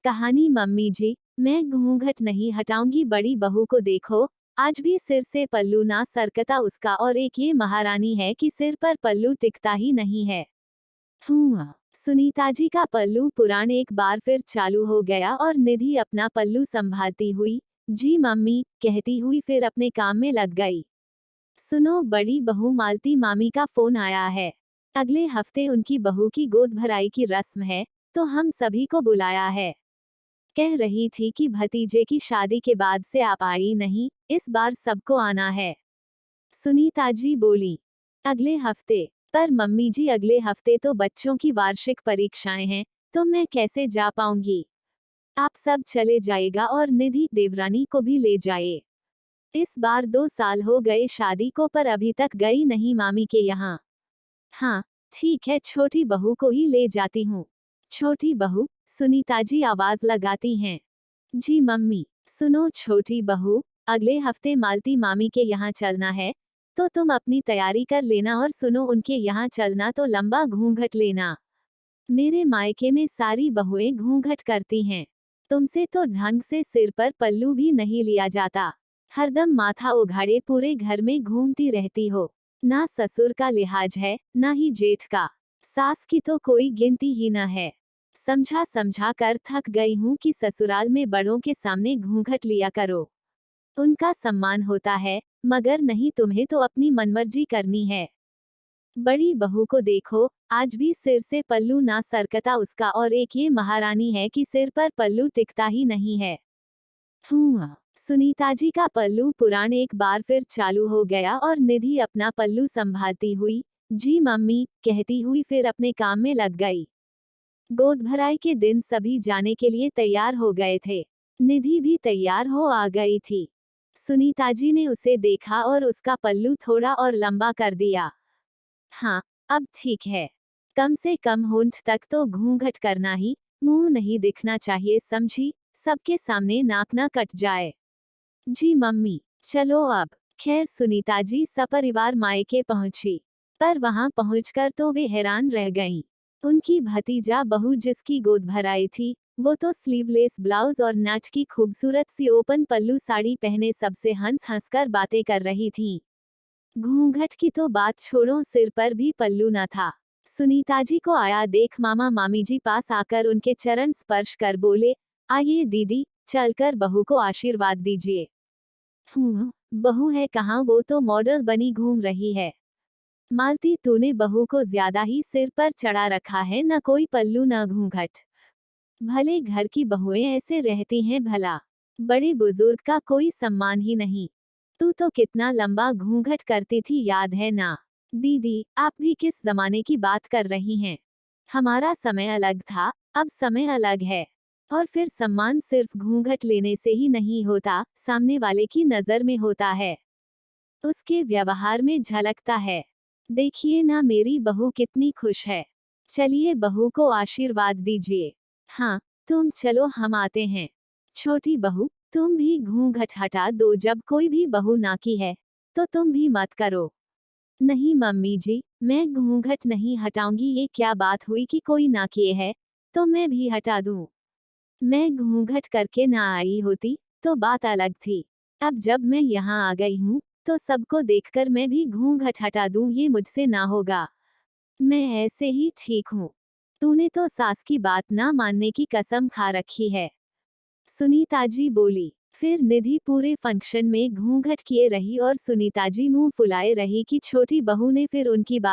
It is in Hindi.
कहानी मम्मी जी, मैं घूंघट नहीं हटाऊंगी। बड़ी बहू को देखो, आज भी सिर से पल्लू ना सरकता उसका, और एक ये महारानी है कि सिर पर पल्लू टिकता ही नहीं है। सुनीता जी का पल्लू पुराण एक बार फिर चालू हो गया और निधि अपना पल्लू संभालती हुई जी मम्मी कहती हुई फिर अपने काम में लग गई। सुनो बड़ी बहू, मालती मामी का फोन आया है। अगले हफ्ते उनकी बहू की गोद भराई की रस्म है, तो हम सभी को बुलाया है। कह रही थी कि भतीजे की शादी के बाद से आप आई नहीं, इस बार सबको आना है। सुनीता जी बोली, अगले हफ्ते? पर मम्मी जी अगले हफ्ते तो बच्चों की वार्षिक परीक्षाएं हैं, तो मैं कैसे जा पाऊंगी। आप सब चले जाएगा और निधि देवरानी को भी ले जाए। इस बार 2 साल हो गए शादी को, पर अभी तक गई नहीं मामी के यहाँ। हाँ ठीक है, छोटी बहू को ही ले जाती हूँ। छोटी बहू, सुनीता जी आवाज लगाती हैं। जी मम्मी। सुनो छोटी बहू, अगले हफ्ते मालती मामी के यहाँ चलना है, तो तुम अपनी तैयारी कर लेना, और सुनो उनके यहाँ चलना तो लंबा घूंघट लेना। मेरे मायके में सारी बहुएं घूंघट करती हैं। तुमसे तो ढंग से सिर पर पल्लू भी नहीं लिया जाता, हरदम माथा उघाड़े पूरे घर में घूमती रहती हो। ना ससुर का लिहाज है, ना ही जेठ का। सास की तो कोई गिनती ही न है। समझा समझा कर थक गई हूँ कि ससुराल में बड़ों के सामने घूंघट लिया करो। उनका सम्मान होता है, मगर नहीं, तुम्हें तो अपनी मनमर्जी करनी है। बड़ी बहू को देखो, आज भी सिर से पल्लू ना सरकता उसका, और एक ये महारानी है कि सिर पर पल्लू टिकता ही नहीं है। सुनीता जी का पल्लू पुराण एक बार फिर चालू हो गया और निधि अपना पल्लू संभालती हुई जी मम्मी कहती हुई फिर अपने काम में लग गई। गोद भराई के दिन सभी जाने के लिए तैयार हो गए थे। निधि भी तैयार हो आ गई थी। सुनीता जी ने उसे देखा और उसका पल्लू थोड़ा और लंबा कर दिया। हाँ, अब ठीक है। कम से कम होंठ तक तो घूंघट करना ही, मुंह नहीं दिखना चाहिए, समझी। सबके सामने नाक ना कट जाए। जी मम्मी। चलो अब। खैर सुनीता जी सपरिवार मायके पहुंची, पर वहां पहुंचकर तो वे हैरान रह गईं। उनकी भतीजा बहू जिसकी गोद भराई थी, वो तो स्लीवलेस ब्लाउज और नेट की खूबसूरत सी ओपन पल्लू साड़ी पहने सबसे हंस हंस कर बातें कर रही थी। घूंघट की तो बात छोड़ो, सिर पर भी पल्लू न था। सुनीता जी को आया देख मामा मामी जी पास आकर उनके चरण स्पर्श कर बोले, आइए दीदी, चलकर बहू को आशीर्वाद दीजिए। बहू है कहाँ, वो तो मॉडल बनी घूम रही है। मालती तूने बहू को ज्यादा ही सिर पर चढ़ा रखा है, न कोई पल्लू न घूंघट। भले घर की बहुएं ऐसे रहती हैं भला, बड़े बुजुर्ग का कोई सम्मान ही नहीं। तू तो कितना लंबा घूंघट करती थी, याद है ना। दीदी आप भी किस जमाने की बात कर रही हैं। हमारा समय अलग था, अब समय अलग है। और फिर सम्मान सिर्फ घूंघट लेने से ही नहीं होता, सामने वाले की नजर में होता है, उसके व्यवहार में झलकता है। देखिए ना मेरी बहू कितनी खुश है। चलिए बहू को आशीर्वाद दीजिए। हाँ तुम चलो, हम आते हैं। छोटी बहू, तुम भी घूंघट हटा दो, जब कोई भी बहू ना की है, तो तुम भी मत करो। नहीं मम्मी जी, मैं घूंघट नहीं हटाऊंगी। ये क्या बात हुई कि कोई ना किए है, तो मैं भी हटा दूं। मैं घूंघट करके ना आई होती, तो बात अलग थी। अब जब मैं यहाँ आ गई हूँ, तो सबको देखकर मैं भी घूंघट हटा दूं, ये मुझसे ना होगा। मैं ऐसे ही ठीक हूँ। तूने तो सास की बात ना मानने की कसम खा रखी है। सुनीता जी बोली। फिर निधि पूरे फंक्शन में घूंघट किए रही और सुनीता जी मुंह फुलाए रही कि छोटी बहू ने फिर उनकी बात